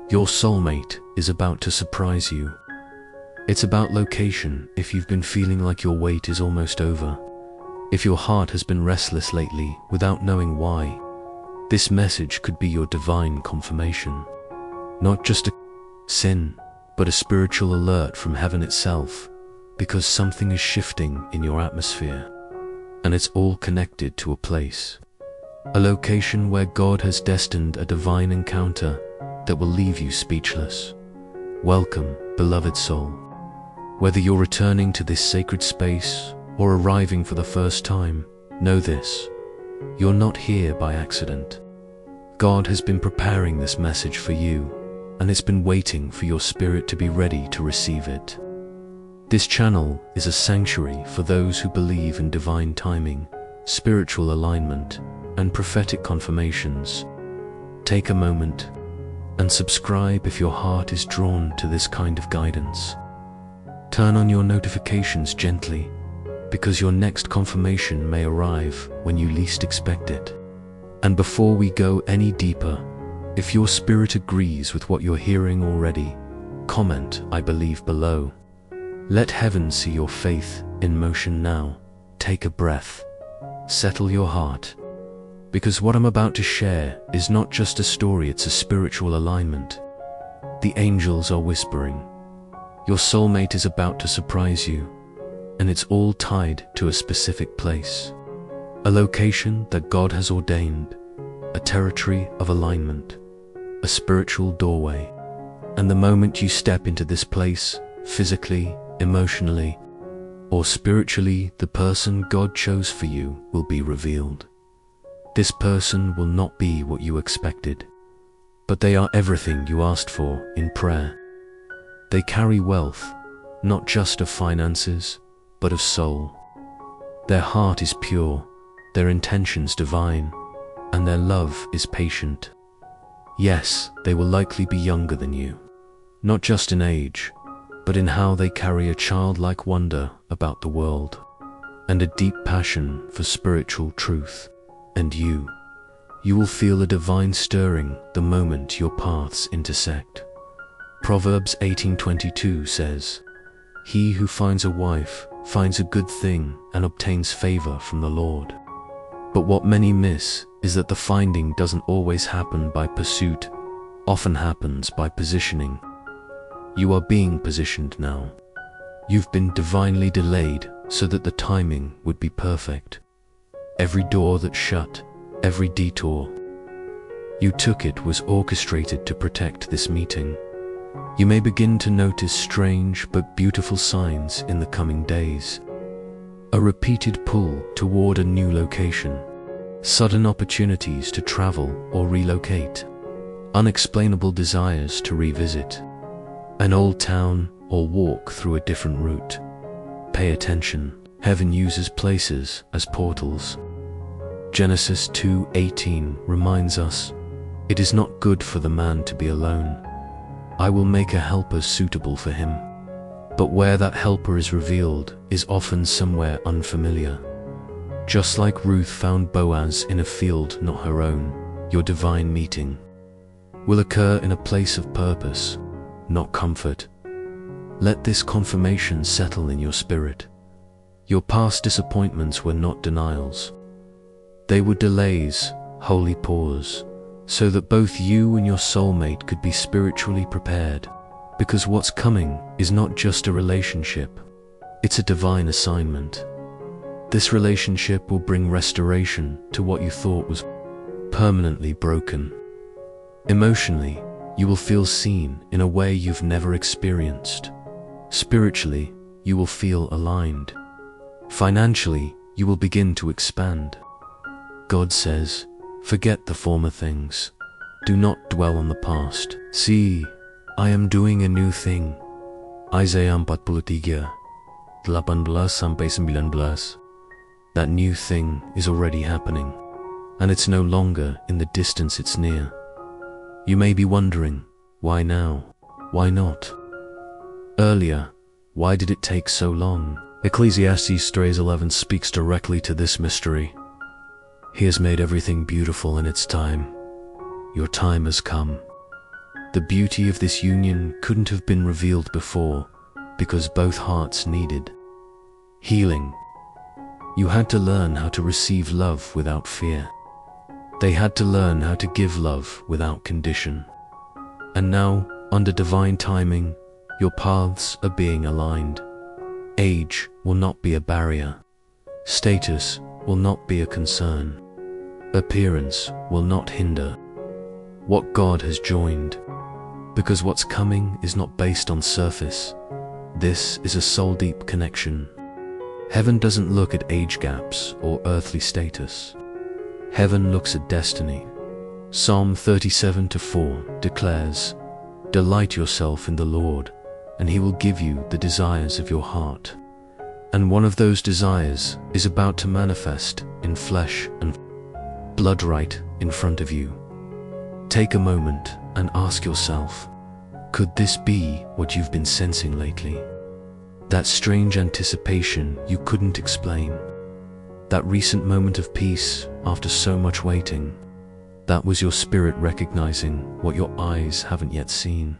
Your soulmate is about to surprise you. It's about location if you've been feeling like your wait is almost over. If your heart has been restless lately without knowing why, this message could be your divine confirmation. Not just a sin, but a spiritual alert from heaven itself, because something is shifting in your atmosphere. And it's all connected to a place. A location where God has destined a divine encounter that will leave you speechless. Welcome, beloved soul. Whether you're returning to this sacred space or arriving for the first time, know this: you're not here by accident. God has been preparing this message for you, and it's been waiting for your spirit to be ready to receive it. This channel is a sanctuary for those who believe in divine timing, spiritual alignment, and prophetic confirmations. Take a moment and subscribe if your heart is drawn to this kind of guidance. Turn on your notifications gently, because your next confirmation may arrive when you least expect it. And before we go any deeper, if your spirit agrees with what you're hearing already, comment "I believe" below. Let heaven see your faith in motion now. Take a breath. Settle your heart. Because what I'm about to share is not just a story, it's a spiritual alignment. The angels are whispering. Your soulmate is about to surprise you, and it's all tied to a specific place. A location that God has ordained, a territory of alignment, a spiritual doorway. And the moment you step into this place, physically, emotionally, or spiritually, the person God chose for you will be revealed. This person will not be what you expected, but they are everything you asked for in prayer. They carry wealth, not just of finances, but of soul. Their heart is pure, their intentions divine, and their love is patient. Yes, they will likely be younger than you, not just in age, but in how they carry a childlike wonder about the world, and a deep passion for spiritual truth. And you will feel a divine stirring the moment your paths intersect. Proverbs 18:22 says, "He who finds a wife finds a good thing and obtains favor from the Lord." But what many miss is that the finding doesn't always happen by pursuit, often happens by positioning. You are being positioned now. You've been divinely delayed so that the timing would be perfect. Every door that shut, every detour you took, it was orchestrated to protect this meeting. You may begin to notice strange but beautiful signs in the coming days. A repeated pull toward a new location, sudden opportunities to travel or relocate, unexplainable desires to revisit an old town or walk through a different route. Pay attention. Heaven uses places as portals. Genesis 2:18 reminds us, "It is not good for the man to be alone. I will make a helper suitable for him." But where that helper is revealed is often somewhere unfamiliar. Just like Ruth found Boaz in a field not her own, your divine meeting will occur in a place of purpose, not comfort. Let this confirmation settle in your spirit. Your past disappointments were not denials. They were delays, holy pause, so that both you and your soulmate could be spiritually prepared. Because what's coming is not just a relationship, it's a divine assignment. This relationship will bring restoration to what you thought was permanently broken. Emotionally, you will feel seen in a way you've never experienced. Spiritually, you will feel aligned. Financially, you will begin to expand. God says, "Forget the former things. Do not dwell on the past. See, I am doing a new thing." Isaiah 43:18-19. That new thing is already happening, and it's no longer in the distance, it's near. You may be wondering, why now? Why not earlier? Why did it take so long? Ecclesiastes 3:11 speaks directly to this mystery. He has made everything beautiful in its time. Your time has come. The beauty of this union couldn't have been revealed before because both hearts needed healing. You had to learn how to receive love without fear. They had to learn how to give love without condition. And now, under divine timing, your paths are being aligned. Age will not be a barrier. Status will not be a concern. Appearance will not hinder what God has joined. Because what's coming is not based on surface. This is a soul-deep connection. Heaven doesn't look at age gaps or earthly status. Heaven looks at destiny. Psalm 37:4 declares, "Delight yourself in the Lord, and He will give you the desires of your heart." And one of those desires is about to manifest in flesh and blood right in front of you. Take a moment and ask yourself, could this be what you've been sensing lately? That strange anticipation you couldn't explain. That recent moment of peace after so much waiting. That was your spirit recognizing what your eyes haven't yet seen.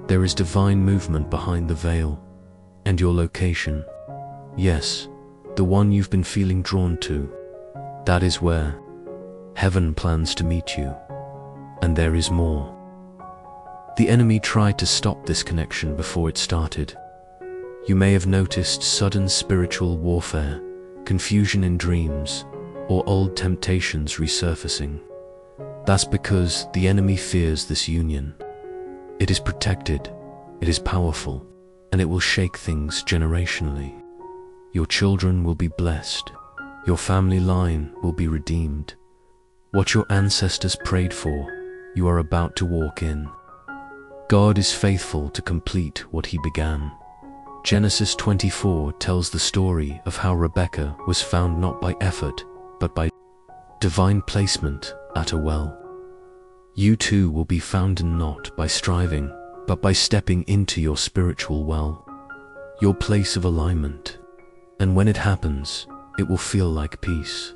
There is divine movement behind the veil. And your location, yes, the one you've been feeling drawn to, that is where heaven plans to meet you. And there is more. The enemy tried to stop this connection before it started. You may have noticed sudden spiritual warfare, confusion in dreams, or old temptations resurfacing. That's because the enemy fears this union. It is protected, it is powerful, and it will shake things generationally. Your children will be blessed. Your family line will be redeemed. What your ancestors prayed for, you are about to walk in. God is faithful to complete what He began. Genesis 24 tells the story of how Rebekah was found not by effort, but by divine placement at a well. You too will be found not by striving, but by stepping into your spiritual well, your place of alignment. And when it happens, it will feel like peace.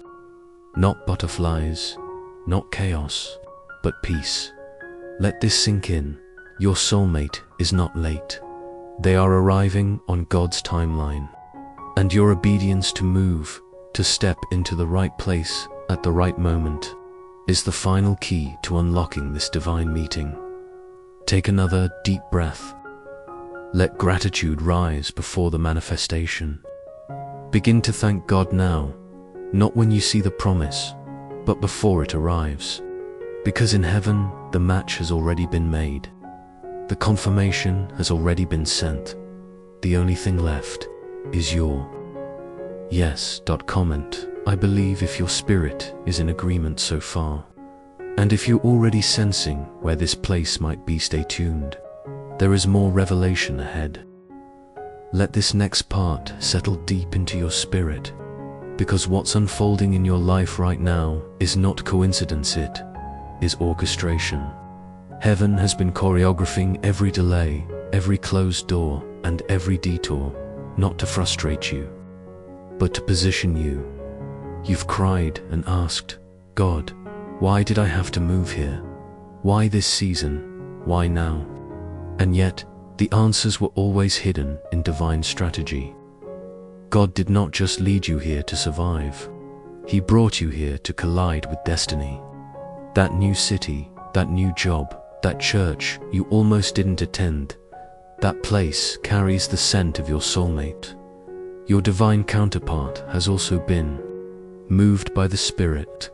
Not butterflies, not chaos, but peace. Let this sink in. Your soulmate is not late. They are arriving on God's timeline. And your obedience to move, to step into the right place at the right moment, is the final key to unlocking this divine meeting. Take another deep breath. Let gratitude rise before the manifestation. Begin to thank God now, not when you see the promise, but before it arrives. Because in heaven, the match has already been made. The confirmation has already been sent. The only thing left is your yes. Comment, I believe, if your spirit is in agreement so far. And if you're already sensing where this place might be, stay tuned. There is more revelation ahead. Let this next part settle deep into your spirit, because what's unfolding in your life right now is not coincidence, it is orchestration. Heaven has been choreographing every delay, every closed door, and every detour, not to frustrate you, but to position you. You've cried and asked, God, why did I have to move here? Why this season? Why now? And yet, the answers were always hidden in divine strategy. God did not just lead you here to survive. He brought you here to collide with destiny. That new city, that new job, that church you almost didn't attend, that place carries the scent of your soulmate. Your divine counterpart has also been moved by the Spirit.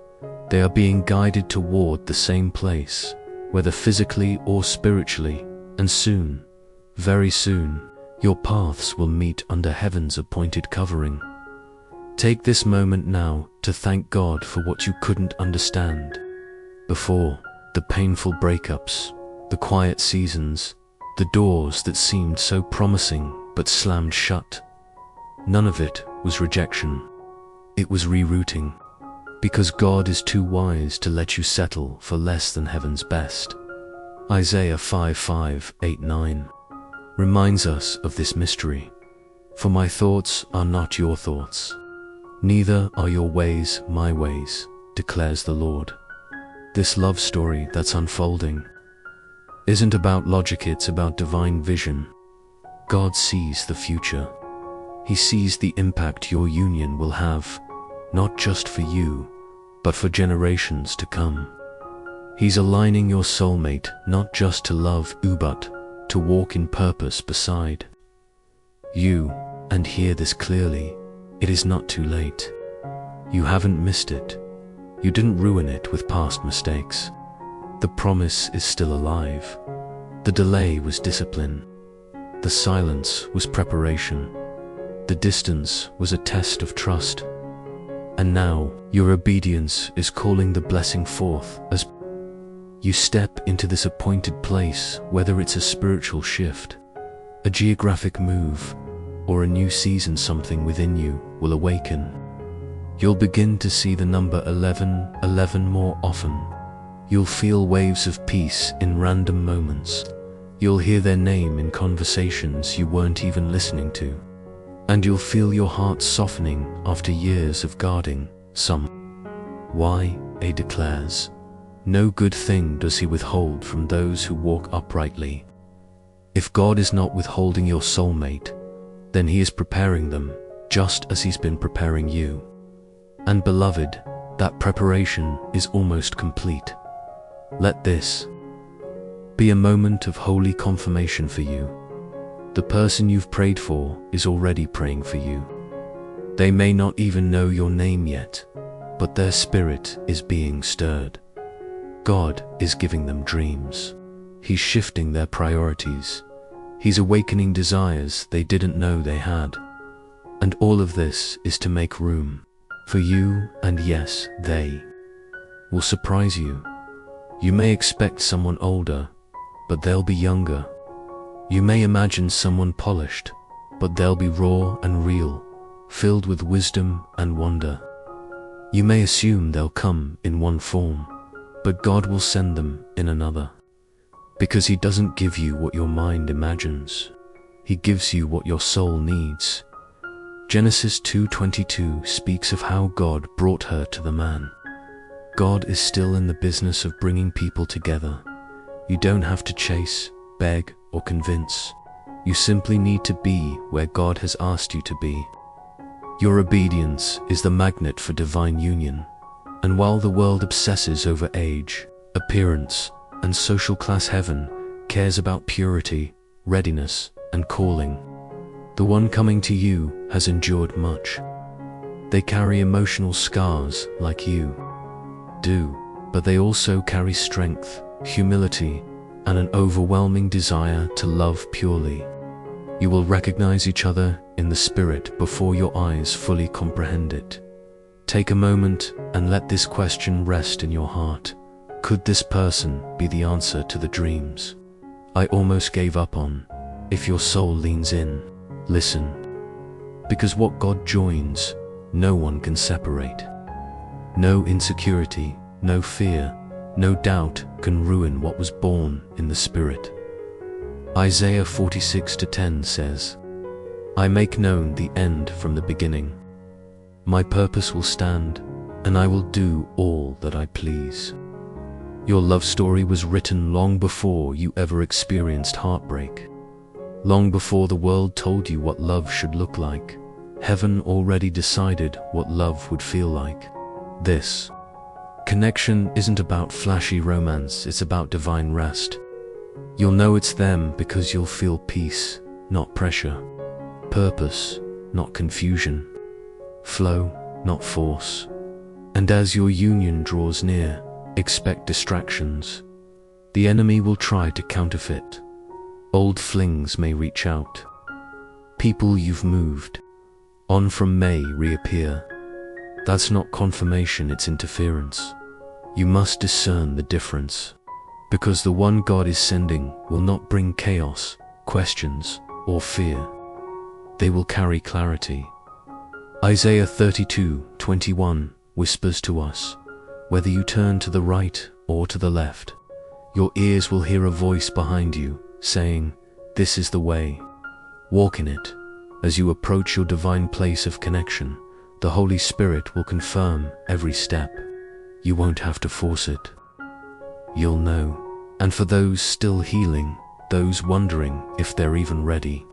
They are being guided toward the same place, whether physically or spiritually, and soon, very soon, your paths will meet under heaven's appointed covering. Take this moment now to thank God for what you couldn't understand before. The painful breakups, the quiet seasons, the doors that seemed so promising but slammed shut. None of it was rejection. It was rerouting. Because God is too wise to let you settle for less than heaven's best. Isaiah 5:5-8-9 reminds us of this mystery. For my thoughts are not your thoughts, neither are your ways my ways, declares the Lord. This love story that's unfolding isn't about logic, it's about divine vision. God sees the future. He sees the impact your union will have, not just for you, but for generations to come. He's aligning your soulmate not just to love you, but to walk in purpose beside you. And hear this clearly, it is not too late. You haven't missed it. You didn't ruin it with past mistakes. The promise is still alive. The delay was discipline. The silence was preparation. The distance was a test of trust. And now, your obedience is calling the blessing forth as you step into this appointed place, whether it's a spiritual shift, a geographic move, or a new season. Something within you will awaken. You'll begin to see the number 11 more often. You'll feel waves of peace in random moments. You'll hear their name in conversations you weren't even listening to. And you'll feel your heart softening after years of guarding some. Why, A declares, no good thing does he withhold from those who walk uprightly. If God is not withholding your soulmate, then he is preparing them, just as he's been preparing you. And beloved, that preparation is almost complete. Let this be a moment of holy confirmation for you. The person you've prayed for is already praying for you. They may not even know your name yet, but their spirit is being stirred. God is giving them dreams. He's shifting their priorities. He's awakening desires they didn't know they had. And all of this is to make room for you, and yes, they will surprise you. You may expect someone older, but they'll be younger. You may imagine someone polished, but they'll be raw and real, filled with wisdom and wonder. You may assume they'll come in one form, but God will send them in another. Because he doesn't give you what your mind imagines. He gives you what your soul needs. Genesis 2:22 speaks of how God brought her to the man. God is still in the business of bringing people together. You don't have to chase, beg, or convince. You simply need to be where God has asked you to be. Your obedience is the magnet for divine union. And while the world obsesses over age, appearance, and social class, heaven cares about purity, readiness, and calling. The one coming to you has endured much. They carry emotional scars like you do, but they also carry strength, humility, and an overwhelming desire to love purely. You will recognize each other in the spirit before your eyes fully comprehend it. Take a moment and let this question rest in your heart. Could this person be the answer to the dreams I almost gave up on? If your soul leans in, listen. Because what God joins, no one can separate. No insecurity, no fear, no doubt can ruin what was born in the Spirit. Isaiah 46:10 says, I make known the end from the beginning. My purpose will stand, and I will do all that I please. Your love story was written long before you ever experienced heartbreak. Long before the world told you what love should look like, heaven already decided what love would feel like. This connection isn't about flashy romance, it's about divine rest. You'll know it's them because you'll feel peace, not pressure. Purpose, not confusion. Flow, not force. And as your union draws near, expect distractions. The enemy will try to counterfeit. Old flings may reach out. People you've moved on from may reappear. That's not confirmation, it's interference. You must discern the difference, because the one God is sending will not bring chaos, questions, or fear. They will carry clarity. Isaiah 32:21 whispers to us, whether you turn to the right or to the left, your ears will hear a voice behind you saying, this is the way. Walk in it. As you approach your divine place of connection, the Holy Spirit will confirm every step. You won't have to force it. You'll know. And for those still healing, those wondering if they're even ready,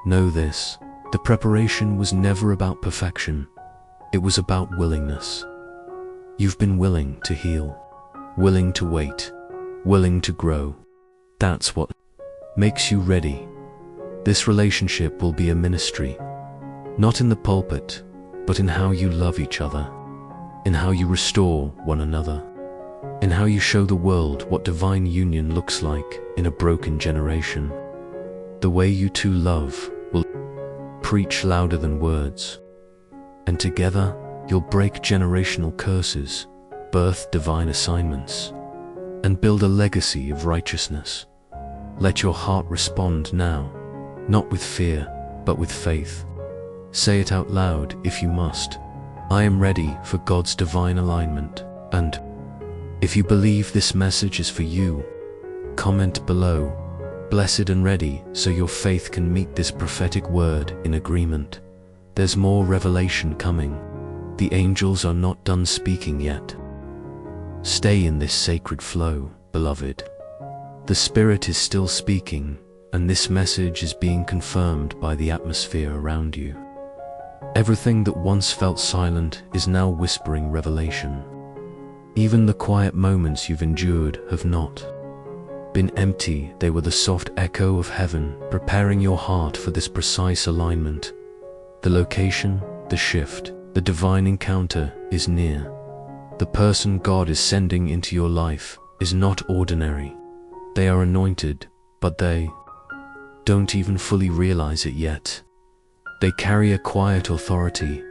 know this: the preparation was never about perfection. It was about willingness. You've been willing to heal, willing to wait, willing to grow. That's what makes you ready. This relationship will be a ministry, not in the pulpit, but in how you love each other, in how you restore one another, in how you show the world what divine union looks like in a broken generation. The way you two love will preach louder than words, and together you'll break generational curses, birth divine assignments, and build a legacy of righteousness. Let your heart respond now, not with fear, but with faith. Say it out loud if you must: I am ready for God's divine alignment. And if you believe this message is for you, comment below, blessed and ready, so your faith can meet this prophetic word in agreement. There's more revelation coming. The angels are not done speaking yet. Stay in this sacred flow, beloved. The Spirit is still speaking, and this message is being confirmed by the atmosphere around you. Everything that once felt silent is now whispering revelation. Even the quiet moments you've endured have not been empty. They were the soft echo of heaven, preparing your heart for this precise alignment. The location, the shift, the divine encounter is near. The person God is sending into your life is not ordinary. They are anointed, but they don't even fully realize it yet. They carry a quiet authority,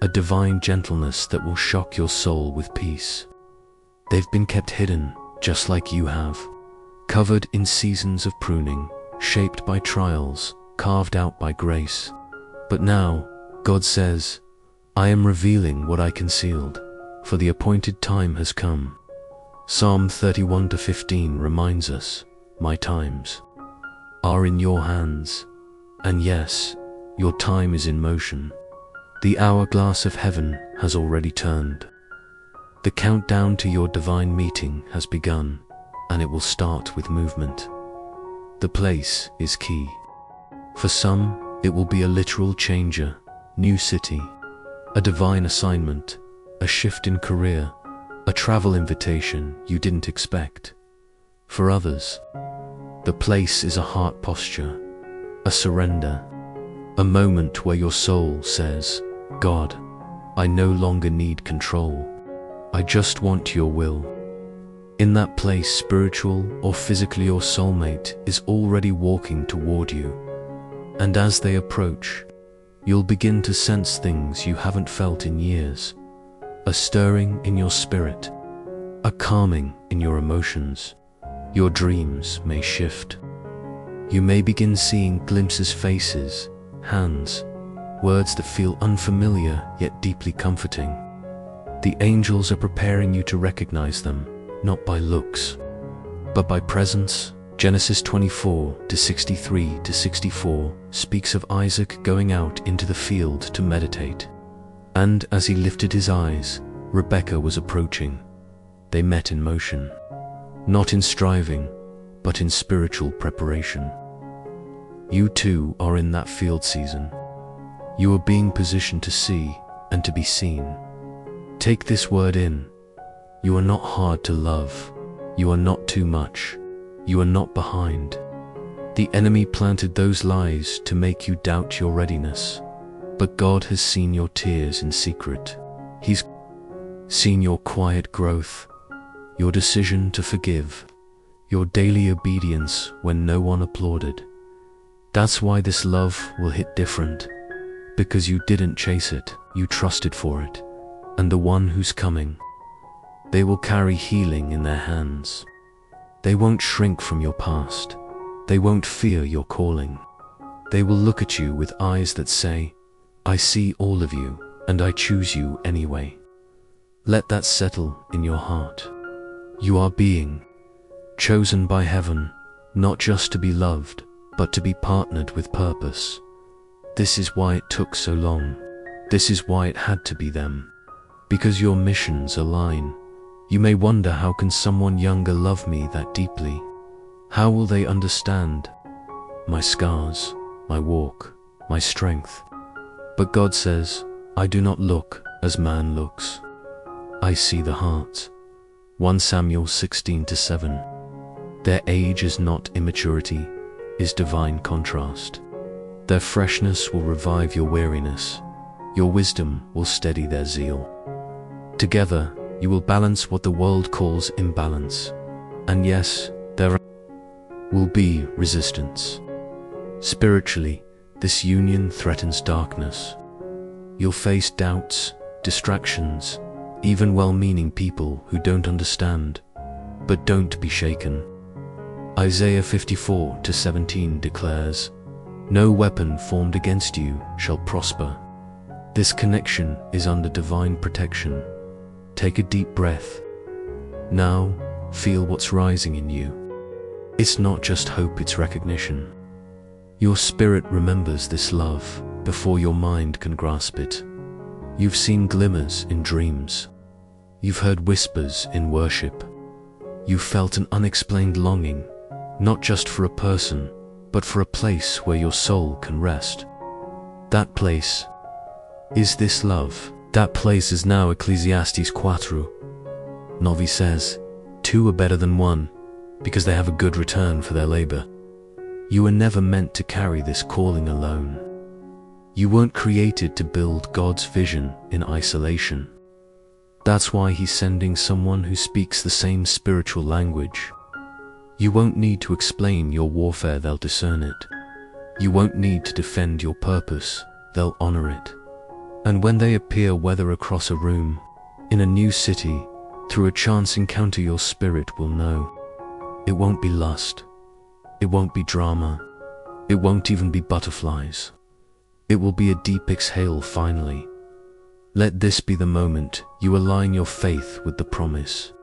a divine gentleness that will shock your soul with peace. They've been kept hidden, just like you have, covered in seasons of pruning, shaped by trials, carved out by grace. But now, God says, I am revealing what I concealed, for the appointed time has come. Psalm 31:15 reminds us, my times are in your hands. And yes, your time is in motion. The hourglass of heaven has already turned. The countdown to your divine meeting has begun, and it will start with movement. The place is key. For some, it will be a literal changer, new city, a divine assignment, a shift in career, a travel invitation you didn't expect. For others, the place is a heart posture, a surrender, a moment where your soul says, God, I no longer need control. I just want your will. In that place, spiritual or physically, your soulmate is already walking toward you. And as they approach, you'll begin to sense things you haven't felt in years. A stirring in your spirit, a calming in your emotions. Your dreams may shift. You may begin seeing glimpses, faces, hands, words that feel unfamiliar yet deeply comforting. The angels are preparing you to recognize them, not by looks, but by presence. Genesis 24:63-64 speaks of Isaac going out into the field to meditate. And as he lifted his eyes, Rebekah was approaching. They met in motion, not in striving, but in spiritual preparation. You too are in that field season. You are being positioned to see and to be seen. Take this word in. You are not hard to love. You are not too much. You are not behind. The enemy planted those lies to make you doubt your readiness. But God has seen your tears in secret. He's seen your quiet growth, your decision to forgive, your daily obedience when no one applauded. That's why this love will hit different. Because you didn't chase it, you trusted for it. And the one who's coming, they will carry healing in their hands. They won't shrink from your past. They won't fear your calling. They will look at you with eyes that say, I see all of you, and I choose you anyway. Let that settle in your heart. You are being chosen by heaven, not just to be loved, but to be partnered with purpose. This is why it took so long. This is why it had to be them. Because your missions align. You may wonder, how can someone younger love me that deeply? How will they understand my scars, my walk, my strength? But God says, I do not look as man looks. I see the heart. 1 Samuel 16:7. Their age is not immaturity, is divine contrast. Their freshness will revive your weariness. Your wisdom will steady their zeal. Together, you will balance what the world calls imbalance. And yes, there will be resistance. Spiritually, this union threatens darkness. You'll face doubts, distractions, even well-meaning people who don't understand. But don't be shaken. Isaiah 54:17 declares, no weapon formed against you shall prosper. This connection is under divine protection. Take a deep breath. Now, feel what's rising in you. It's not just hope, it's recognition. Your spirit remembers this love before your mind can grasp it. You've seen glimmers in dreams. You've heard whispers in worship. You've felt an unexplained longing, not just for a person, but for a place where your soul can rest. That place is this love. That place is now Ecclesiastes 4:9 says, 2 are better than 1, because they have a good return for their labor. You were never meant to carry this calling alone. You weren't created to build God's vision in isolation. That's why He's sending someone who speaks the same spiritual language. You won't need to explain your warfare, they'll discern it. You won't need to defend your purpose, they'll honor it. And when they appear, whether across a room, in a new city, through a chance encounter, your spirit will know. It won't be lust. It won't be drama. It won't even be butterflies. It will be a deep exhale finally. Let this be the moment you align your faith with the promise.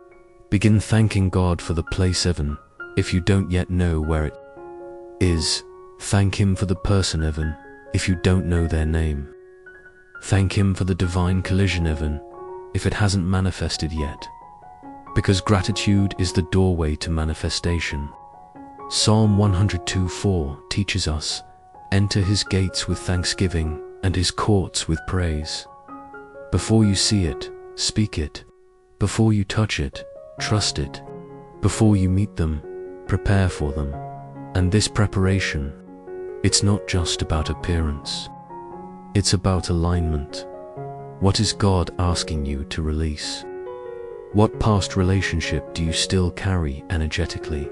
Begin thanking God for the place, even if you don't yet know where it is. Thank Him for the person, even if you don't know their name. Thank Him for the divine collision, even if it hasn't manifested yet. Because gratitude is the doorway to manifestation. Psalm 102:4 teaches us, enter His gates with thanksgiving and His courts with praise. Before you see it, speak it. Before you touch it, trust it. Before you meet them, prepare for them. And this preparation, it's not just about appearance. It's about alignment. What is God asking you to release? What past relationship do you still carry energetically?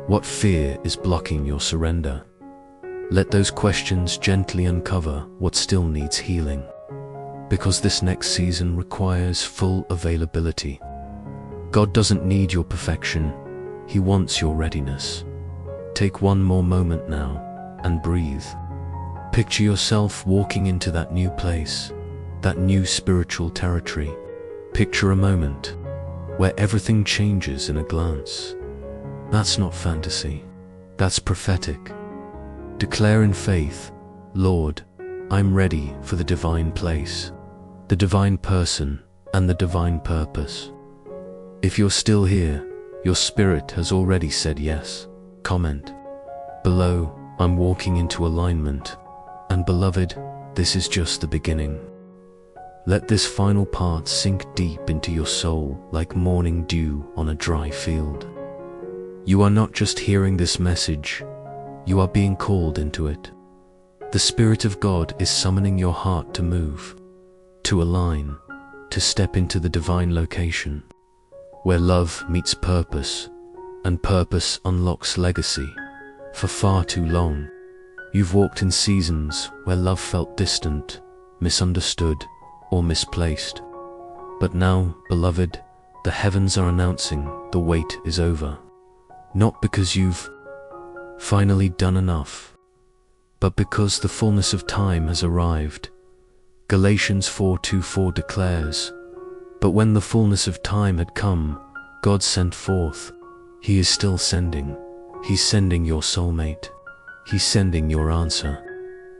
What fear is blocking your surrender? Let those questions gently uncover what still needs healing. Because this next season requires full availability. God doesn't need your perfection. He wants your readiness. Take one more moment now and breathe. Picture yourself walking into that new place, that new spiritual territory. Picture a moment where everything changes in a glance. That's not fantasy. That's prophetic. Declare in faith, Lord, I'm ready for the divine place, the divine person, and the divine purpose. If you're still here, your spirit has already said yes. Comment below, I'm walking into alignment. And beloved, this is just the beginning. Let this final part sink deep into your soul like morning dew on a dry field. You are not just hearing this message, you are being called into it. The Spirit of God is summoning your heart to move, to align, to step into the divine location, where love meets purpose, and purpose unlocks legacy. For far too long, you've walked in seasons where love felt distant, misunderstood, or misplaced. But now, beloved, the heavens are announcing the wait is over. Not because you've finally done enough, but because the fullness of time has arrived. Galatians 4:24 declares, but when the fullness of time had come, God sent forth. He is still sending. He's sending your soulmate. He's sending your answer.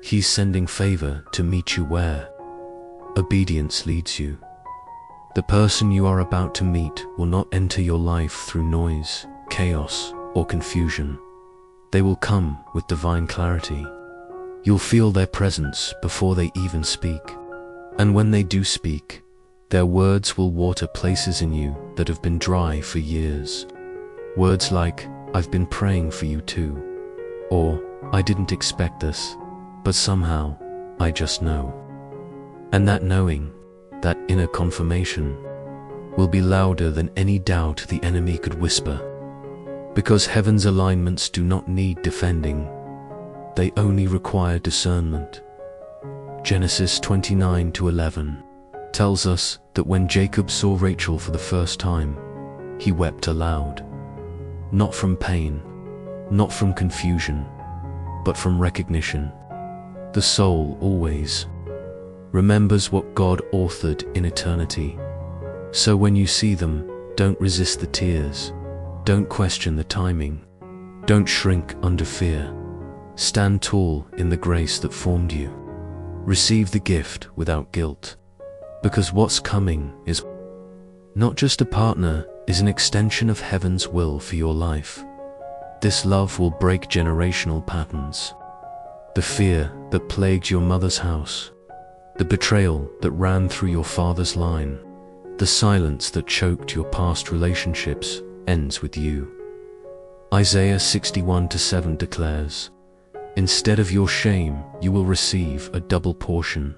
He's sending favor to meet you where obedience leads you. The person you are about to meet will not enter your life through noise, chaos, or confusion. They will come with divine clarity. You'll feel their presence before they even speak. And when they do speak, their words will water places in you that have been dry for years. Words like, "I've been praying for you too," or "I didn't expect this, but somehow, I just know." And that knowing, that inner confirmation, will be louder than any doubt the enemy could whisper. Because heaven's alignments do not need defending, they only require discernment. Genesis 29:11 tells us that when Jacob saw Rachel for the first time, he wept aloud. Not from pain, not from confusion, but from recognition. The soul always remembers what God authored in eternity. So when you see them, don't resist the tears. Don't question the timing. Don't shrink under fear. Stand tall in the grace that formed you. Receive the gift without guilt. Because what's coming is not just a partner, is an extension of heaven's will for your life. This love will break generational patterns. The fear that plagued your mother's house, the betrayal that ran through your father's line, the silence that choked your past relationships ends with you. Isaiah 61:7 declares, "Instead of your shame, you will receive a double portion.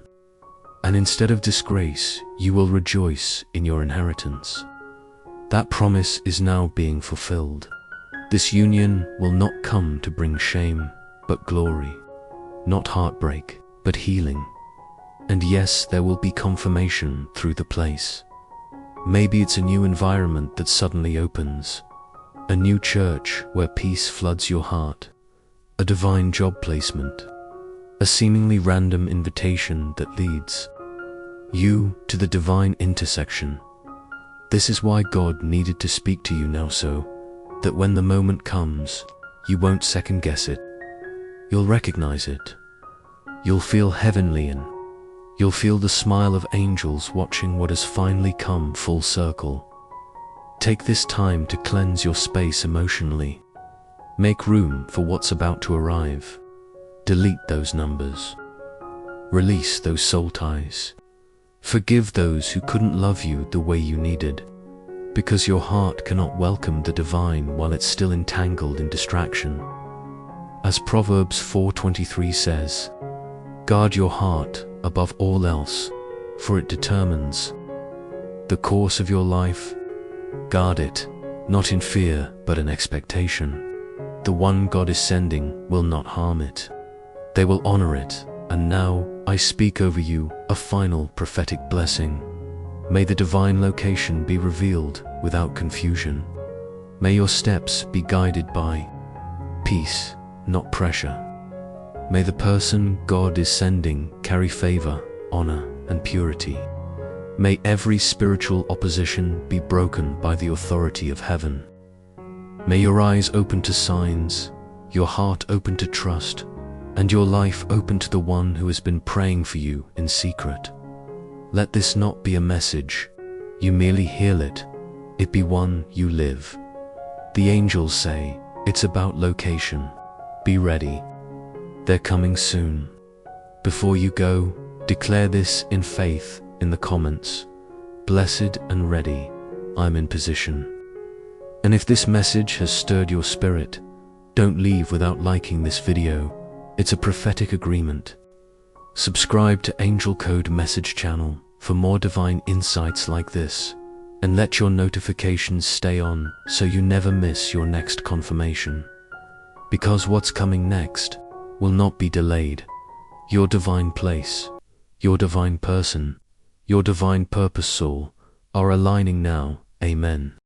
And instead of disgrace, you will rejoice in your inheritance." That promise is now being fulfilled. This union will not come to bring shame, but glory. Not heartbreak, but healing. And yes, there will be confirmation through the place. Maybe it's a new environment that suddenly opens. A new church where peace floods your heart. A divine job placement. A seemingly random invitation that leads you to the divine intersection. This is why God needed to speak to you now, so that when the moment comes, you won't second guess it. You'll recognize it. You'll feel heavenly and you'll feel the smile of angels watching what has finally come full circle. Take this time to cleanse your space emotionally. Make room for what's about to arrive. Delete those numbers. Release those soul ties. Forgive those who couldn't love you the way you needed, because your heart cannot welcome the divine while it's still entangled in distraction. As Proverbs 4:23 says, "Guard your heart above all else, for it determines the course of your life." Guard it, not in fear, but in expectation. The one God is sending will not harm it. They will honor it. And now, I speak over you a final prophetic blessing. May the divine location be revealed without confusion. May your steps be guided by peace, not pressure. May the person God is sending carry favor, honor, and purity. May every spiritual opposition be broken by the authority of heaven. May your eyes open to signs, your heart open to trust, and your life open to the one who has been praying for you in secret. Let this not be a message you merely hear it be one you live. The angels say, it's about location. Be ready. They're coming soon. Before you go, declare this in faith in the comments. Blessed and ready, I'm in position. And if this message has stirred your spirit, don't leave without liking this video. It's a prophetic agreement. Subscribe to Angel Code Message channel for more divine insights like this, and let your notifications stay on so you never miss your next confirmation. Because what's coming next will not be delayed. Your divine place, your divine person, your divine purpose soul are aligning now. Amen.